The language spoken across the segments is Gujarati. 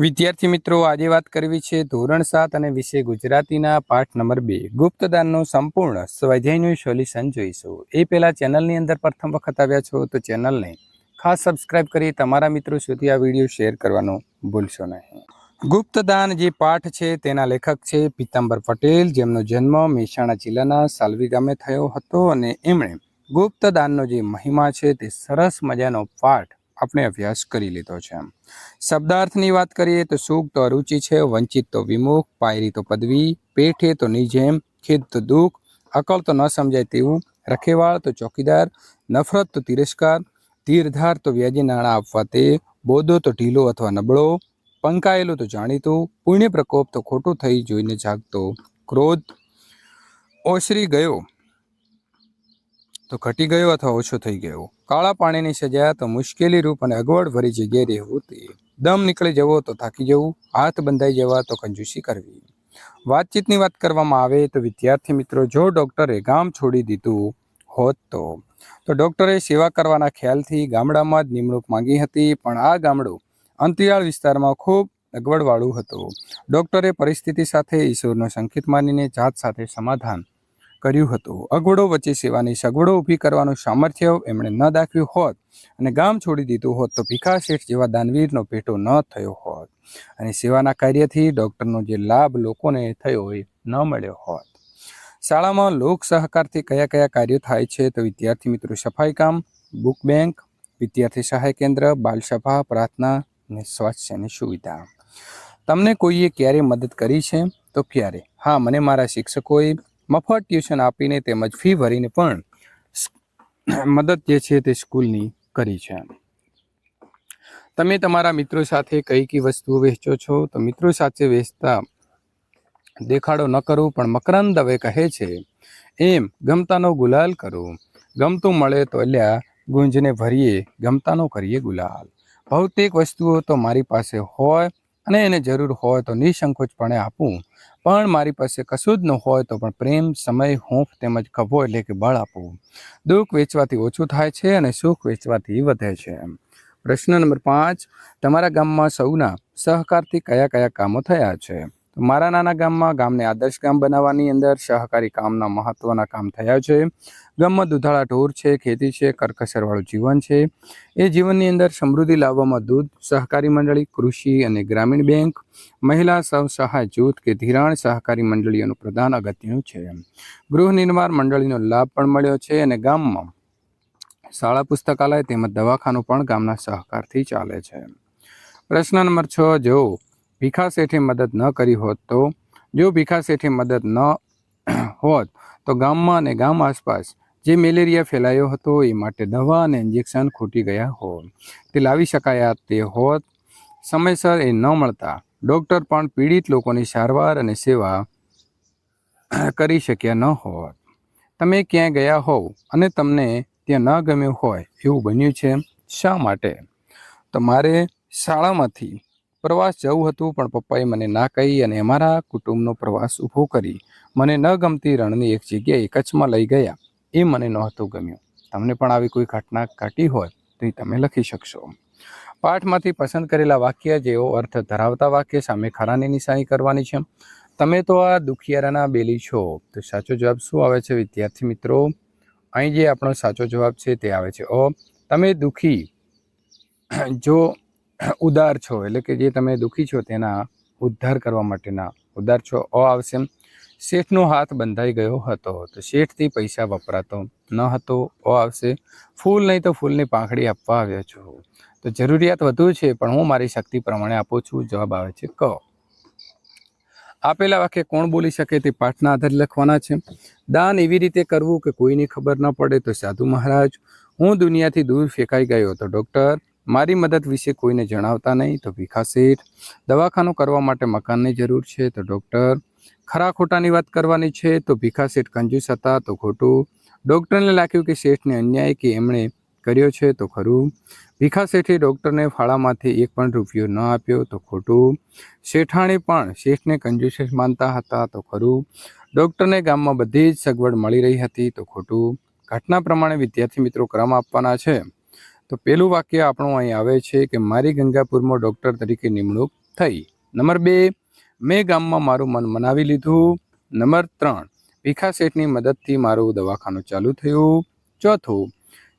વિદ્યાર્થી મિત્રો, આજે વાત કરવી છે ધોરણ 7 અને વિષય ગુજરાતીના પાઠ નંબર 2 ગુપ્તદાનનું સંપૂર્ણ સ્વાધ્યાયનું સોલ્યુશન જોઈશું। એ પહેલા ચેનલની અંદર પ્રથમ વખત આવ્યા છો તો ચેનલને ખાસ સબસ્ક્રાઇબ કરી તમારા મિત્રો સુધી આ વિડીયો શેર કરવાનું ભૂલશો નહીં। ગુપ્તદાન જે પાઠ છે તેના લેખક છે પીતાંબર પટેલ, જેમનો જન્મ મહેસાણા જિલ્લાના સાલવી ગામે થયો હતો અને એમણે ગુપ્તદાનનો જે મહિમા છે તે સરસ મજાનો પાઠ આપણે અભ્યાસ કરી લીધો છે। શબ્દાર્થની વાત કરીએ તો સુખ તો અરુચિ છે, વંચિત તો વિમુખ, પાયરી તો પદવી, પેઠે તો નિજેમ, ખેદ તો દુઃખ, અકળ તો ન સમજાય તેવું, રખેવાળ તો ચોકીદાર, નફરત તો તિરસ્કાર, ધીરધાર તો વ્યાજી નાણાં આપવા તે, બોધો તો ઢીલો અથવા નબળો, પંકાયેલું તો જાણીતું, પુણ્ય પ્રકોપ તો ખોટું થઈ જોઈને જાગતો ક્રોધ, ઓસરી ગયો તો ઘટી ગયો અથવા ઓછો થઈ ગયો, કાળા પાણીની સજા તો મુશ્કેલી રૂપ અને અગવડ ભરી જગ્યાએ રહેવું તે, દમ નીકળી જવો તો થાકી જવું, હાથ બંધાઈ જવા તો કંજૂસી કરવી। વાતચીતની વાત કરવામાં આવે તો વિદ્યાર્થી મિત્રો, જો ડૉક્ટરે ગામ છોડી દીધું હોત તો ડૉક્ટરે સેવા કરવાના ખ્યાલથી ગામડામાં જ નિમણૂક માંગી હતી, પણ આ ગામડું અંતરિયાળ વિસ્તારમાં ખૂબ અગવડવાળું હતું। ડૉક્ટરે પરિસ્થિતિ સાથે ઈશ્વરનો સંકેત માનીને જાત સાથે સમાધાન કર્યું હતું। અગવડો વચ્ચે સેવાની સગવડો ઊભી કરવાનું સામર્થ્ય એમણે ન દાખવ્યું હોત અને ગામ છોડી દીધું હોત તો ભીખા શેઠ જેવા દાનવીરનો ભેટો ન થયો હોત અને સેવાના કાર્યથી ડૉક્ટરનો જે લાભ લોકોને થયો એ ન મળ્યો હોત। શાળામાં લોક સહકારથી કયા કયા કાર્યો થાય છે તો વિદ્યાર્થી મિત્રો, સફાઈ કામ, બુક બેંક, વિદ્યાર્થી સહાય કેન્દ્ર, બાલસભા, પ્રાર્થના અને સ્વાસ્થ્યની સુવિધા। તમને કોઈએ ક્યારે મદદ કરી છે તો ક્યારે? હા, મને મારા શિક્ષકોએ મફત ટ્યુશન આપીને તેમજ ફી ભરીને પણ મદદ જે છે તે સ્કૂલની કરી છે। તમે તમારા મિત્રો સાથે કઈ કઈ વસ્તુઓ વહેંચો છો તો મિત્રો સાથે વહેંચતા દેખાડો ન કરો, પણ મકરંદ દવે કહે છે એમ ગમતાનો ગુલાલ કરો, ગમતું મળે તો અલ્યા ગુંજને ભરીએ, ગમતાનો કરીએ ગુલાલ। ભૌતિક વસ્તુઓ તો મારી પાસે હોય અને એને જરૂર હોય તો નિસંકોચપણે આપું, પણ મારી પાસે કશું જ ન હોય તો પણ પ્રેમ, સમય, હૂંફ તેમજ ખભો એટલે કે બળ આપવું। દુઃખ વેચવાથી ઓછું થાય છે અને સુખ વેચવાથી વધે છે। પ્રશ્ન નંબર 5, તમારા ગામમાં સૌના સહકારથી કયા કયા કામો થયા છે? તો મારા નાના ગામમાં ગામને આદર્શ ગામ બનાવવાની અંદર સહકારી કામના મહત્વના કામ થયા છે। ગામમાં દુધાળા ઢોર છે, ખેતી છે, કરકસરવાળું જીવન છે। એ જીવનની અંદર સમૃદ્ધિ લાવવામાં દૂધ સહકારી મંડળી, કૃષિ અને ગ્રામીણ બેંક, મહિલા સ્વસહાય જૂથ કે ધિરાણ સહકારી મંડળીઓનું પ્રદાન અગત્યનું છે। ગૃહ નિર્માણ મંડળીનો લાભ પણ મળ્યો છે અને ગામમાં શાળા પુસ્તકાલય તેમજ દવાખાનું પણ ગામના સહકારથી ચાલે છે। પ્રશ્ન નંબર 6, જો ભીખા શેઠે મદદ ન કરી હોત તો? જો ભીખા શેઠે મદદ ન હોત તો ગામમાં અને ગામ આસપાસ જે મેલેરિયા ફેલાયો હતો એ માટે દવા અને ઇન્જેક્શન ખૂટી ગયા હોત, તે લાવી શકાયા તે હોત, સમયસર એ ન મળતા ડૉક્ટર પણ પીડિત લોકોની સારવાર અને સેવા કરી શક્યા ન હોત। તમે ક્યાંય ગયા હોવ અને તમને ત્યાં ન ગમ્યું હોય એવું બન્યું છે, શા માટે? તો મારે શાળામાંથી પ્રવાસ જવું હતું, પણ પપ્પાએ મને ના કહી અને અમારા કુટુંબનો પ્રવાસ ઊભો કરી મને ન ગમતી રણની એક જગ્યાએ કચ્છમાં લઈ ગયા, એ મને નહોતું ગમ્યું। તમને પણ આવી કોઈ ઘટના ઘટી હોય તો એ તમે લખી શકશો। પાઠમાંથી પસંદ કરેલા વાક્ય જેવો અર્થ ધરાવતા વાક્ય સામે ખરાની નિશાની કરવાની છે। તમે તો આ દુખિયારાના બેલી છો, તો સાચો જવાબ શું આવે છે વિદ્યાર્થી મિત્રો? અહીં જે આપણો સાચો જવાબ છે તે આવે છે અ। તમે દુઃખી જો ઉદાર છો, એટલે કે જે તમે દુઃખી છો તેના ઉદ્ધાર કરવા માટેના ઉદાર છો, અ આવશે। શેઠનો હાથ બંધાઈ ગયો હતો, તો શેઠથી પૈસા વપરાતો ન હતો, અ આવશે। ફૂલ નહીં તો ફૂલની પાંખડી આપવા આવ્યો છું, તો જરૂરિયાત વધુ છે પણ હું મારી શક્તિ પ્રમાણે આપું છું, જવાબ આવે છે ક। આપેલા વાક્ય કોણ બોલી શકે તે પાઠના આધારે લખવાના છે। દાન એવી રીતે કરવું કે કોઈની ખબર ન પડે, તો સાધુ મહારાજ। હું દુનિયાથી દૂર ફેંકાઈ ગયો, તો ડૉક્ટર। મારી મદદ વિશે કોઈને જણાવતા નહીં, તો ભીખા શેઠ। દવાખાનું કરવા માટે મકાનની જરૂર છે, તો ડૉક્ટર। ખરા ખોટાની વાત કરવાની છે, તો ભીખા શેઠ કંજૂસ હતા, તો ખોટું। ડૉક્ટરને લાગ્યું કે શેઠને અન્યાય કે એમણે કર્યો છે, તો ખરું। ભીખા શેઠે ડૉક્ટરને ફાળામાંથી એક પણ રૂપિયો ન આપ્યો, તો ખોટું। શેઠાણી પણ શેઠને કંજૂસ માનતા હતા, તો ખરું। ડૉક્ટરને ગામમાં બધી જ સગવડ મળી રહી હતી, તો ખોટું। ઘટના પ્રમાણે વિદ્યાર્થી મિત્રો ક્રમ આપવાના છે। તો પહેલું વાક્ય આપણું અહીં આવે છે કે મારી ગંગાપુરમાં ડૉક્ટર તરીકે નિમણૂક થઈ. નંબર 2, મેં ગામમાં મારું મન મનાવી લીધું. નંબર 3, ભીખા શેઠની મદદથી મારું દવાખાનું ચાલુ થયું. ચોથું,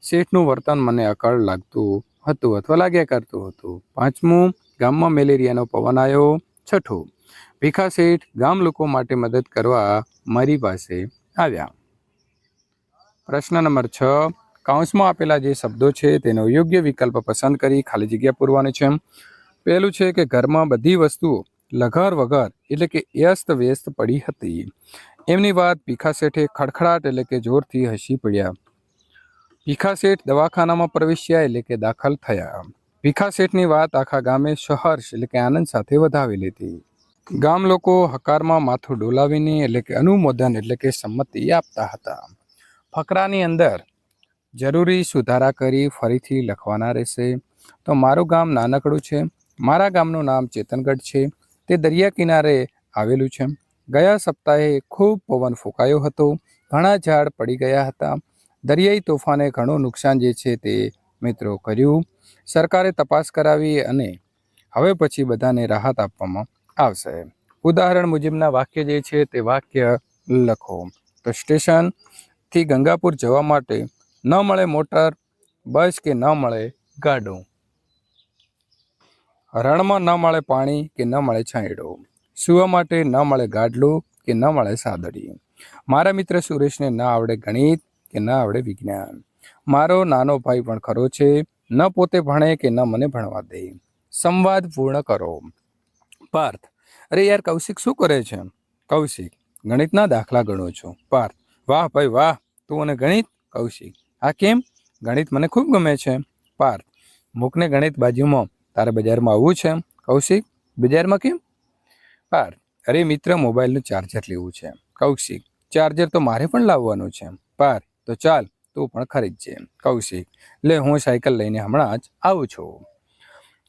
શેઠનું વર્તન મને અકળ લાગતું હતું અથવા લાગ્યા કરતું હતું. પાંચમું, ગામમાં મેલેરિયાનો પવન આવ્યો. છઠ્ઠું, ભીખા શેઠ ગામ લોકો માટે મદદ કરવા મારી પાસે આવ્યા. પ્રશ્ન નંબર 6, કૌંસમાં આપેલા જે શબ્દો છે તેનો યોગ્ય વિકલ્પ પસંદ કરી ખાલી જગ્યા પૂરવાની છે. પહેલું છે કે ઘરમાં બધી વસ્તુઓ લઘર વગર એટલે કે અસ્ત વ્યસ્ત પડી હતી. એમની વાત ભીખા શેઠે ખડખડાટ એટલે કે જોરથી હસી પડ્યા. ભીખા શેઠ દવાખાનામાં પ્રવેશ્યા એટલે કે દાખલ થયા. ભીખા શેઠની વાત આખા ગામે સહર્ષ એટલે કે આનંદ સાથે વધાવેલી હતી. ગામ લોકો હકારમાં માથું ડોલાવીને એટલે કે અનુમોદન એટલે કે સંમતિ આપતા હતા. ફકરાની અંદર જરૂરી સુધારા કરી ફરીથી લખવાના રહેશે. તો મારું ગામ નાનકડું છે. મારા ગામનું નામ ચેતનગઢ છે. તે દરિયા કિનારે આવેલું છે. ગયા સપ્તાહે ખૂબ પવન ફૂંકાયો હતો. ઘણા ઝાડ પડી ગયા હતા. દરિયાઈ તોફાને ઘણું નુકસાન જે છે તે મિત્રો કર્યું. સરકારે તપાસ કરાવી અને હવે પછી બધાને રાહત આપવામાં આવશે. ઉદાહરણ મુજબના વાક્ય જે છે તે વાક્ય લખો. તો સ્ટેશનથી ગંગાપુર જવા માટે ન મળે મોટર બસ કે ન મળે ગાડું. રણમાં ન મળે પાણી કે ન મળે છાંયડો. સૂવા માટે ન મળે ગાડલું કે ન મળે સાદડી. મારા મિત્ર સુરેશને ન આવડે ગણિત કે ન આવડે વિજ્ઞાન. મારો નાનો ભાઈ પણ ખરો છે. ન પોતે ભણે કે ન મને ભણવા દે. સંવાદ પૂર્ણ કરો. પાર્થ, અરે યાર કૌશિક શું કરે છે? કૌશિક, ગણિતના દાખલા ગણું છું. પાર્થ, વાહ ભાઈ વાહ, તું અને ગણિત? કૌશિક, આ કેમ? ગણિત મને ખૂબ ગમે છે. પાર્થ, મૂકને ગણિત બાજુમાં, તારે બજારમાં આવવું છે? કૌશિક, બજારમાં કેમ? પાર્થ, અરે મિત્ર મોબાઈલનું ચાર્જર લેવું છે. કૌશિક, ચાર્જર તો મારે પણ લાવવાનું છે. પાર્થ, તો ચાલ તું પણ ખરીદજે. કૌશિક, લે હું સાયકલ લઈને હમણાં જ આવું છું.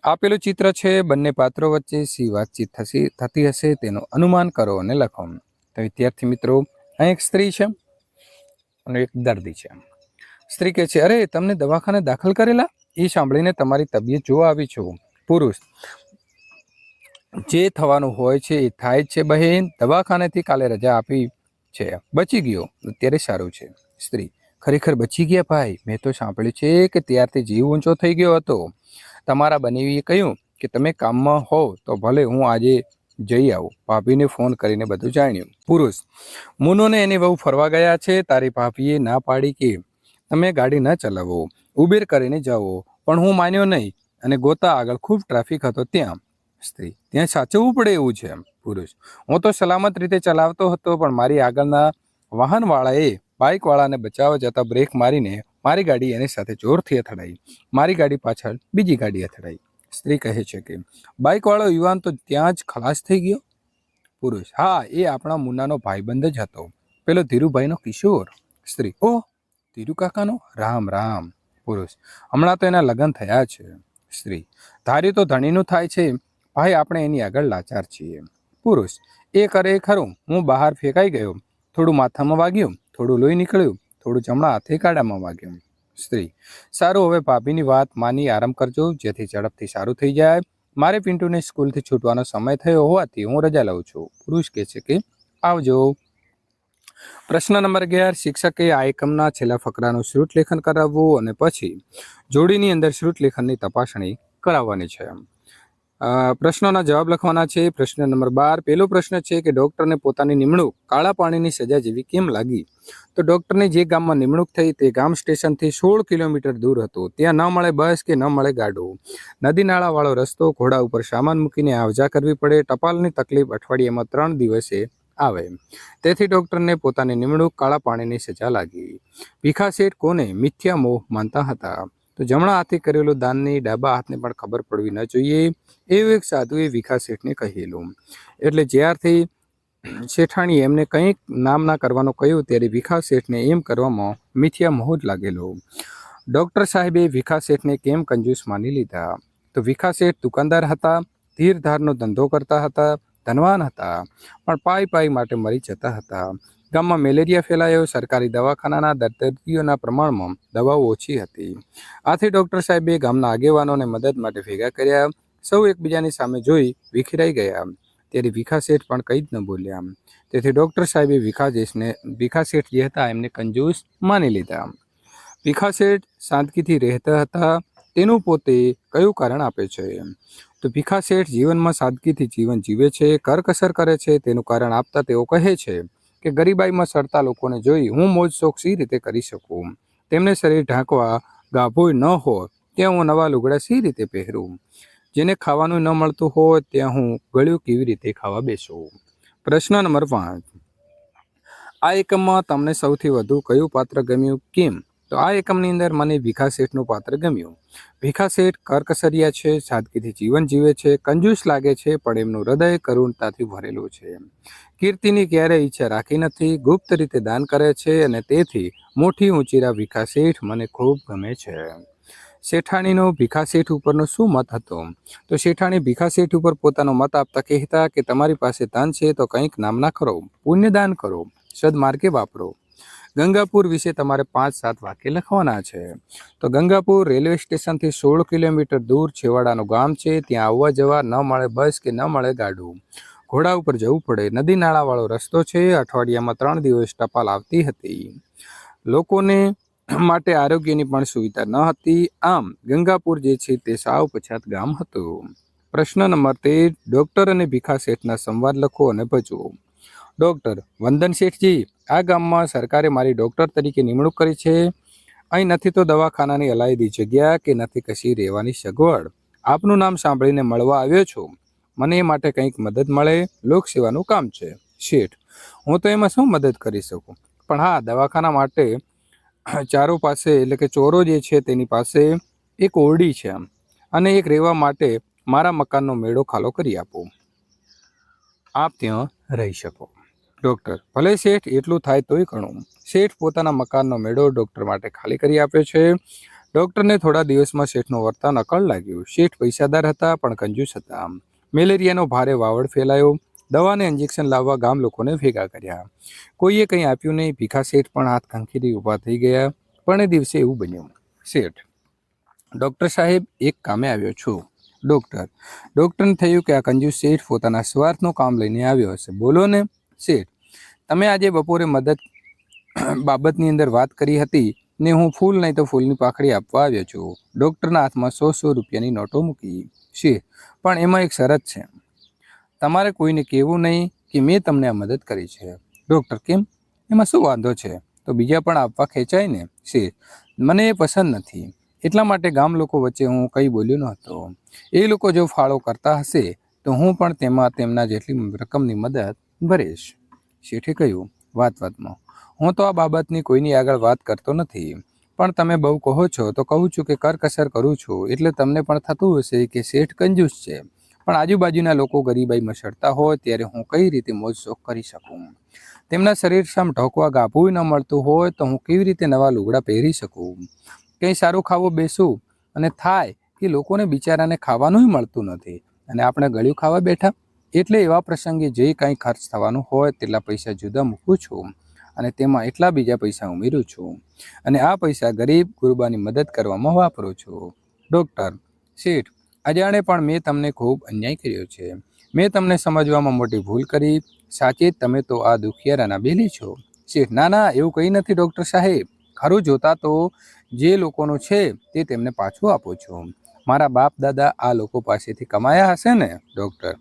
આપેલું ચિત્ર છે. બંને પાત્રો વચ્ચે શી વાતચીત થતી હશે તેનું અનુમાન કરો અને લખો. તો વિદ્યાર્થી મિત્રો, અહીં એક સ્ત્રી છે અને એક દર્દી છે. સ્ત્રી કહે છે, અરે તમને દવાખાને દાખલ કરેલા? એ સાંભળીને તમારી તબિયત જોવા આવી છું. પુરુષ, જે થવાનું હોય છે એ થાય જ છે બહેન. દવાખાનેથી કાલે રજા આપી છે, બચી ગયો, અત્યારે સારું છે. સ્ત્રી, ખરેખર બચી ગયા ભાઈ? મેં તો સાંભળ્યું છે કે ત્યારથી જીવ ઊંચો થઈ ગયો હતો. તમારા બનેવીએ કહ્યું કે તમે કામમાં હોવ તો ભલે હું આજે જઈ આવું. ભાભીને ફોન કરીને બધું જાણ્યું. પુરુષ, મુનોને એની વહુ ફરવા ગયા છે. તારી ભાભીએ ના પાડી કે તમે ગાડી ન ચલાવો, ઉબેર કરીને જાઓ, પણ હું માન્યો નહીં અને ગોતા આગળ ખૂબ ટ્રાફિક હતો ત્યાં. સ્ત્રી, ત્યાં સાચવવું પડે એવું છે? પુરુષ, હું તો સલામત રીતે ચલાવતો હતો પણ મારી આગળના વાહનવાળાએ બાઇકવાળાને બચાવવા જતાં બ્રેક મારીને મારી ગાડી એની સાથે જોરથી અથડાઈ. મારી ગાડી પાછળ બીજી ગાડી અથડાઈ. સ્ત્રી કહે છે કે બાઇકવાળો યુવાન તો ત્યાં જ ખલાસ થઈ ગયો. પુરુષ, હા, એ આપણા મુન્નાનો ભાઈબંધ જ હતો, પેલો ધીરુભાઈનો કિશોર. સ્ત્રી, ઓહ, ધીરુ કાકાનો? રામ રામ. પુરુષ, હમણાં તો એના લગ્ન થયા છે. સ્ત્રી, ધાર્યું તો ધણીનું થાય છે ભાઈ, આપણે એની આગળ લાચાર છીએ. પુરુષ, એ કરે ખરું. હું બહાર ફેંકાઈ ગયો, થોડું માથામાં વાગ્યું, થોડું લોહી નીકળ્યું, થોડું જમણા હાથે કાડામાં વાગ્યું. સ્ત્રી, સારું, હવે ભાભીની વાત માની આરામ કરજો જેથી ઝડપથી સારું થઈ જાય. મારે પિન્ટુને સ્કૂલથી છૂટવાનો સમય થયો હોવાથી હું રજા લઉં છું. પુરુષ કહે છે કે આવજો. પ્રશ્ન નંબર 11, શિક્ષકે આ એકમના છેલ્લા ફકરાનું શ્રુતલેખન કરાવવું અને પછી જોડીની અંદર શ્રુતલેખનની તપાસણી કરાવવાની છે. પ્રશ્નોના જવાબ લખવાના છે. પ્રશ્ન નંબર 12, પહેલો પ્રશ્ન છે કે ડૉક્ટરને પોતાની નિમણૂક કાળા પાણીની સજા જેવી કેમ લાગી? તો ડૉક્ટરની જે ગામમાં નિમણૂક થઈ તે ગામ સ્ટેશનથી 16 કિલોમીટર દૂર હતું. ત્યાં ન મળે બસ કે ન મળે ગાડું. નદી નાળાવાળો રસ્તો, ઘોડા ઉપર સામાન મૂકીને આવજા કરવી પડે. ટપાલની તકલીફ અઠવાડિયામાં 3 દિવસે આવે. તેથી ડૉક્ટરને પોતાની નિમણૂક કાળા પાણીની સજા લાગી. ભીખા શેઠ કોને મિથ્યા મોહ માનતા હતા? તો જમણા હાથે કરેલું દાનની ડાબા હાથને પણ ખબર પડવી ન જોઈએ એવું એક સાધુએ ભીખા શેઠને કહેલું. એટલે જ્યારથી શેઠાણી એમને કંઈક નામ ના કરવાનું કહ્યું ત્યારે ભીખા શેઠને એમ કરવામાં મિથ્યા મોહ જ લાગેલો. ડૉક્ટર સાહેબે ભીખા શેઠને કેમ કંજૂસ માની લીધા? તો ભીખા શેઠ દુકાનદાર હતા, ધીરધારનો ધંધો કરતા હતા, ધનવાન હતા, પણ પાઈ પાઈ માટે મરી જતા હતા. ગામમાં મેલેરિયા ફેલાયો. સરકારી દવાખાનાના દર્દીઓના પ્રમાણમાં દવાઓ ઓછી હતી. આથી ડૉક્ટર સાહેબે ગામના આગેવાનોને મદદ માટે ભેગા કર્યા. સૌ એકબીજાની સામે જોઈ વિખેરાઈ ગયા. ત્યારે ભીખા શેઠ પણ કંઈ જ ન બોલ્યા. તેથી ડૉક્ટર સાહેબે ભીખા શેઠ જે હતા એમને કંજૂસ માની લીધા. ભીખા શેઠ સાદગીથી રહેતા હતા તેનું પોતે કયું કારણ આપે છે? તો ભીખા શેઠ જીવનમાં સાદગીથી જીવન જીવે છે, કરકસર કરે છે. તેનું કારણ આપતા તેઓ કહે છે કે ગરીબાઈમાં સડતા લોકોને જોઈ હું મોજ શોખ સી રીતે કરી શકું? તેમને શરીર ઢાંકવા ગાભોય ન હોય ત્યાં હું નવા લુગડા સી રીતે પહેરું? જેને ખાવાનું ન મળતું હોય ત્યાં હું ગળ્યું કેવી રીતે ખાવા બેસું? પ્રશ્ન નંબર 5. આ એકમમાં તમને સૌથી વધુ કયું પાત્ર ગમ્યું? કેમ? તો આ એકમની અંદર મને ભીખા શેઠનું પાત્ર ગમ્યું. ભીખા શેઠ કરકસરિયા છે, સાદગીથી જીવન જીવે છે, કંજૂસ લાગે છે, પણ એમનું હૃદય કરુણતાથી ભરેલું છે. કીર્તિની ક્યારેય ઈચ્છા રાખી નથી, ગુપ્ત રીતે દાન કરે છે અને તેથી મોટી ઊંચીરા ભીખા શેઠ મને ખૂબ ગમે છે. શેઠાણીનો ભીખા શેઠ ઉપરનો શું મત હતો? તો શેઠાણી ભીખા શેઠ ઉપર પોતાનો મત આપતા કહેતા કે તમારી પાસે ધન છે તો કંઈક નામના કરો, પુણ્યદાન કરો, સદમાર્ગે વાપરો. ગંગાપુર વિશે તમારે 5-7 વાક્ય લખવાના છે. તો ગંગાપુર રેલવે સ્ટેશનથી 16 કિલોમીટર દૂર છેવાડાનું ગામ છે. ત્યાં આવવા જવા ન મળે બસ કે ન મળે ગાડું, ઘોડા ઉપર જવું પડે. નદી નાળાવાળો રસ્તો છે. અઠવાડિયામાં 3 દિવસ ટપાલ આવતી હતી. લોકોને માટે આરોગ્યની પણ સુવિધા ન હતી. આમ ગંગાપુર જે છે તે સાવ પછાત ગામ હતું. પ્રશ્ન નંબર 13. ડૉક્ટર અને ભીખા શેઠના સંવાદ લખો અને ભજવો. ડૉક્ટર: વંદન શેઠજી, આ ગામમાં સરકારે મારી ડૉક્ટર તરીકે નિમણૂક કરી છે. અહીં નથી તો દવાખાનાની અલાયદી જગ્યા કે નથી કશી રહેવાની સગવડ. આપનું નામ સાંભળીને મળવા આવ્યો છું. મને એ માટે કંઈક મદદ મળે, લોકસેવાનું કામ છે. શેઠ: હું તો એમાં શું મદદ કરી શકું, પણ હા, દવાખાના માટે ચારો પાસે એટલે કે ચોરો જે છે તેની પાસે એક ઓરડી છે અને એક રહેવા માટે મારા મકાનનો મેળો ખાલો કરી આપો. આપ ત્યાં રહી શકો. ડૉક્ટર: ભલે શેઠ, એટલું થાય તોય ઘણું. શેઠ પોતાના મકાનનો મેળો ડૉક્ટર માટે ખાલી કરી આપે છે. ડૉક્ટરને થોડા દિવસમાં શેઠનું વર્તન અકળ લાગ્યું. શેઠ પૈસાદાર હતા પણ કંજૂસ હતા. મેલેરિયાનો ભારે વાવડ ફેલાયો. દવાને ઇન્જેક્શન લાવવા ગામ લોકોને ભેગા કર્યા. કોઈએ કંઈ આપ્યું નહીં. ભીખા શેઠ પણ હાથ ખંખેરી ઊભા થઈ ગયા. પણ એ દિવસે એવું બન્યું. શેઠ: ડૉક્ટર સાહેબ, એક કામે આવ્યો છું. ડૉક્ટર: ડૉક્ટરને થયું કે આ કંજૂસ શેઠ પોતાના સ્વાર્થનું કામ લઈને આવ્યો હશે. બોલો ને. શેઠ: તમે આજે બપોરે મદદ બાબતની અંદર વાત કરી હતી ને હું ફૂલ નહીં તો ફૂલની પાખડી આપવા આવ્યો છું. ડૉક્ટરના હાથમાં 100 રૂપિયાની નોટો મૂકી. શેઠ: પણ એમાં એક શરત છે. તમારે કોઈને કહેવું નહીં કે મેં તમને આ મદદ કરી છે. ડૉક્ટર: કેમ? એમાં શું વાંધો છે? તો બીજા પણ આપવા ખેંચાય ને. શેઠ: મને એ પસંદ નથી, એટલા માટે ગામ લોકો વચ્ચે હું કંઈ બોલ્યો નહોતો. એ લોકો જો ફાળો કરતા હશે તો હું પણ તેમાં તેમના જેટલી રકમની મદદ ભરીશ. શેઠે કહ્યું, વાતમાં હું તો આ બાબતની કોઈની આગળ વાત કરતો નથી, પણ તમે બહુ કહો છો તો કહું છું કે કરકસર કરું છું. એટલે તમને પણ થતું હશે કે શેઠ કંજૂસ છે, પણ આજુબાજુના લોકો ગરીબાઈમાં સડતા હોય ત્યારે હું કઈ રીતે મોજ શોખ કરી શકું? તેમના શરીર સામે ઢોકવા ગાભું ન મળતું હોય તો હું કેવી રીતે નવા લુગડા પહેરી શકું? કંઈ સારું ખાવું બેસું અને થાય કે લોકોને બિચારાને ખાવાનું મળતું નથી અને આપણે ગળ્યું ખાવા બેઠા. એટલે એવા પ્રસંગે જે કંઈ ખર્ચ થવાનું હોય તેટલા પૈસા જુદા મૂકું છું અને તેમાં એટલા બીજા પૈસા ઉમેરું છું અને આ પૈસા ગરીબ ગુરબાની મદદ કરવામાં વાપરું છું. ડૉક્ટર: શેઠ, અજાણે પણ મેં તમને ખૂબ અન્યાય કર્યો છે. મેં તમને સમજવામાં મોટી ભૂલ કરી. સાચે જ તમે તો આ દુખિયારાના બેલી છો. શેઠ: ના, એવું કંઈ નથી ડૉક્ટર સાહેબ. ખરું જોતા તો જે લોકોનું છે તે તેમને પાછું આપું છું. મારા બાપ દાદા આ લોકો પાસેથી કમાયા હશે ને. ડૉક્ટર: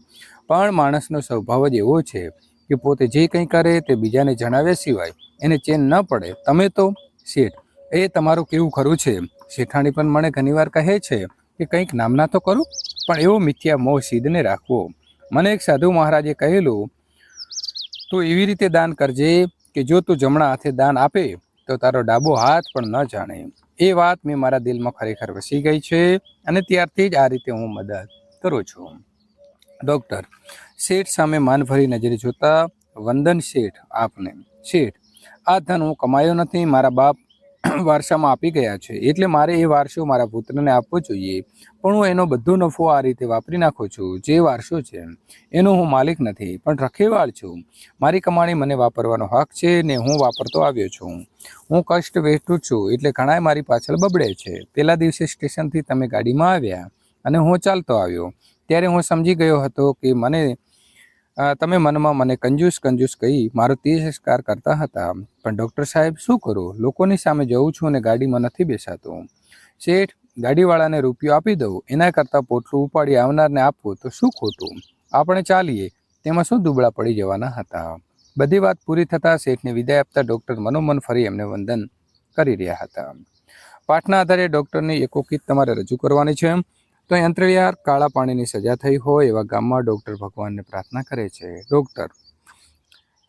પણ માણસનો સ્વભાવ જ એવો છે કે પોતે જે કંઈ કરે તે બીજાને જણાવ્યા સિવાય એને ચેન ન પડે. તમે તો. શેઠ: એ તમારું કેવું ખરું છે. શેઠાણી પણ મને ઘણીવાર કહે છે કે કંઈક નામના તો કરું, પણ એવો મિથ્યા મોહ સિદ્ધને રાખવો. મને એક સાધુ મહારાજે કહેલું, તું એવી રીતે દાન કરજે કે જો તું જમણા હાથે દાન આપે તો તારો ડાબો હાથ પણ ન જાણે. એ વાત મેં મારા દિલમાં ખરેખર વસી ગઈ છે અને ત્યારથી જ આ રીતે હું મદદ કરું છું. ડૉક્ટર શેઠ સામે માનભરી નજરે જોતા: વંદન શેઠ આપને. શેઠ: આ ધન હું કમાયો નથી, મારા બાપ વારસામાં આપી ગયા છે, એટલે મારે એ વારસો મારા પુત્રને આપવો જોઈએ. પણ હું એનો બધો નફો આ રીતે વાપરી નાખું છું. જે વારસો છે એનો હું માલિક નથી, પણ રખેવાળ છું. મારી કમાણી મને વાપરવાનો હક છે ને હું વાપરતો આવ્યો છું. હું કષ્ટ વેઠું છું એટલે ઘણાય મારી પાછળ બબડે છે. પહેલા દિવસે સ્ટેશનથી તમે ગાડીમાં આવ્યા અને હું ચાલતો આવ્યો. ત્યારે હું સમજી ગયો હતો કે તમે મનમાં મને કંજૂસ કહી મારો તિરસ્કાર કરતા હતા, પણ ડૉક્ટર સાહેબ શું કરું? લોકોની સામે જઉં છું અને ગાડીમાં નથી બેસાતું. શેઠ, ગાડીવાળાને રૂપિયો આપી દઉં એના કરતાં પોટલું ઉપાડી આવનારને આપવું તો શું ખોટું? આપણે ચાલીએ, તેમાં શું દુબળા પડી જવાના હતા? બધી વાત પૂરી થતાં શેઠને વિદાય આપતા ડૉક્ટર મનોમન ફરી એમને વંદન કરી રહ્યા હતા. પાઠના આધારે ડૉક્ટરની એકોકિત તમારે રજૂ કરવાની છે. તો યંત્રયાર કાળા પાણીની સજા થઈ હોય એવા ગામમાં ડૉક્ટર ભગવાનને પ્રાર્થના કરે છે. ડૉક્ટર: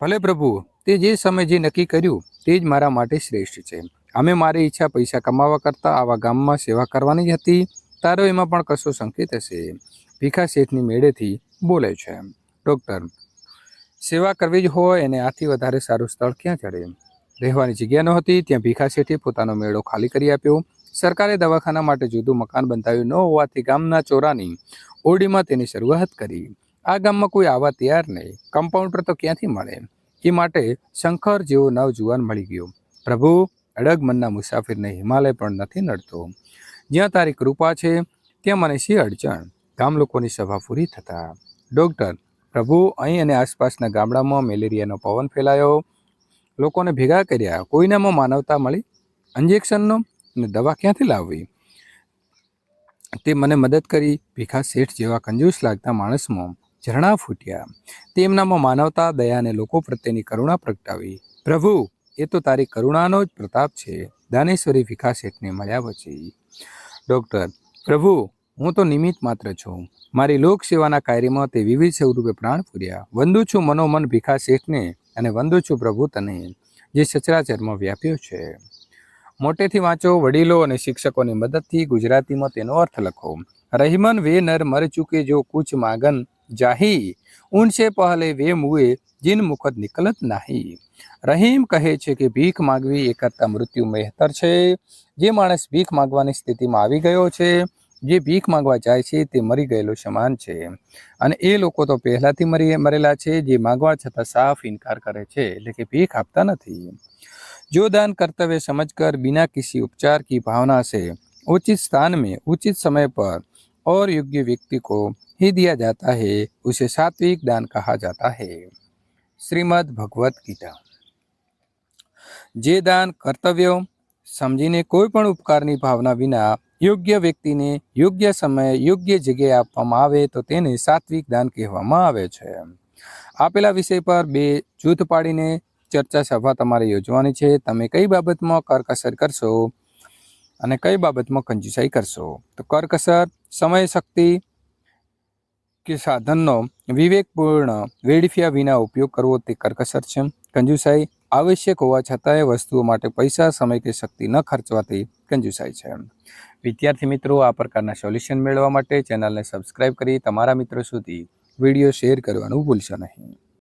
ભલે પ્રભુ, તે જે સમય જે નક્કી કર્યું તે જ મારા માટે શ્રેષ્ઠ છે. અમે મારી ઈચ્છા પૈસા કમાવા કરતાં આવા ગામમાં સેવા કરવાની જ હતી. તારો એમાં પણ કશો સંકેત હશે. ભીખા શેઠની મેળેથી બોલે છે. ડૉક્ટર: સેવા કરવી જ હોય એને આથી વધારે સારું સ્થળ ક્યાં ચડે? રહેવાની જગ્યા નહોતી, ત્યાં ભીખા શેઠે પોતાનો મેળો ખાલી કરી આપ્યો. સરકારે દવાખાના માટે જુદું મકાન બંધાવ્યું ન હોવાથી ગામના ચોરાની ઓરડીમાં તેની શરૂઆત કરી. આ ગામમાં કોઈ આવવા તૈયાર નહીં. કમ્પાઉન્ડર તો ક્યાંથી મળે? એ માટે શંકર જેવો નવજુવાન મળી ગયો. પ્રભુ, અડગ મનના મુસાફિરને હિમાલય પણ નથી નડતો. જ્યાં તારી કૃપા છે ત્યાં મને શી અડચણ? ગામ લોકોની સભા પૂરી થતા ડૉક્ટર: પ્રભુ, અહીં અને આસપાસના ગામડામાં મેલેરિયાનો પવન ફેલાયો. લોકોને ભેગા કર્યા. કોઈનામાં માનવતા મળી? ઇન્જેક્શનનો અને દવા ક્યાંથી લાવવી? તે મને મદદ કરી. ભીખા શેઠ જેવા કંજૂસ લાગતા માણસમાં ઝરણા ફૂટ્યા. તેમનામાં માનવતા, દયા અને લોકો પ્રત્યેની કરુણા પ્રગટાવી. પ્રભુ, એ તો તારી કરુણાનો જ પ્રતાપ છે. દાનેશ્વરી ભીખા શેઠને મળ્યા પછી ડૉક્ટર: પ્રભુ, હું તો નિમિત્ત માત્ર છું. મારી લોક સેવાના કાર્યમાં તે વિવિધ સ્વરૂપે પ્રાણ પૂર્યા. વંદુ છું મનોમન ભીખા શેઠને અને વંદુ છું પ્રભુ તને, જે સચરાચરમાં વ્યાપ્યો છે. મોટેથી વાંચો. વડીલો અને શિક્ષકોની મદદથી ગુજરાતીમાં તેનો અર્થ લખો. રહીમન વે નર મર ચૂકે જો કુછ માગન જાહી, ઉનસે પહેલે વે મુએ જીન મુખત નિકલત નાહી. રહીમ કહે છે કે ભીખ માગવી એ કરતાં મૃત્યુ બહેતર છે. જે માણસ ભીખ માગવાની સ્થિતિમાં આવી ગયો છે, જે ભીખ માગવા જાય છે તે મરી ગયેલો સમાન છે. અને એ લોકો તો પહેલાંથી મરેલા છે, જે માગવા છતાં સાફ ઇનકાર કરે છે, એટલે કે ભીખ આપતા નથી. जो दान कर्तव्य समझकर बिना किसी उपचार की भावना से उचित स्थान में उचित समय पर और योग्य व्यक्ति को ही दिया जाता है, उसे सात्विक दान कहा जाता है. श्रीमद् भगवत गीता. जे दान कर्तव्य समझीने कोई पण उपकारनी भावना विना योग्य व्यक्तिने योग्य समय योग्य जग्याए आपवामां आवे तो तेने सात्विक दान कहेवामां आवे छे. आपेला विषय पर 2 जूथ पाડીને ચર્ચા સભા તમારે યોજવાની છે. તમે કઈ બાબતમાં કરકસર કરશો અને કઈ બાબતમાં કંજૂસાઈ કરશો? તો કરકસર સમય, શક્તિ કે સાધનનો વિવેકપૂર્ણ વેડફ્યા વિના ઉપયોગ કરવો તે કરકસર છે. કંજૂસાઈ આવશ્યક હોવા છતાંય વસ્તુઓ માટે પૈસા, સમય કે શક્તિ ન ખર્ચવાથી કંજૂસાઈ છે. વિદ્યાર્થી મિત્રો, આ પ્રકારના સોલ્યુશન મેળવવા માટે ચેનલને સબસ્ક્રાઇબ કરી તમારા મિત્રો સુધી વિડીયો શેર કરવાનું ભૂલશો નહીં.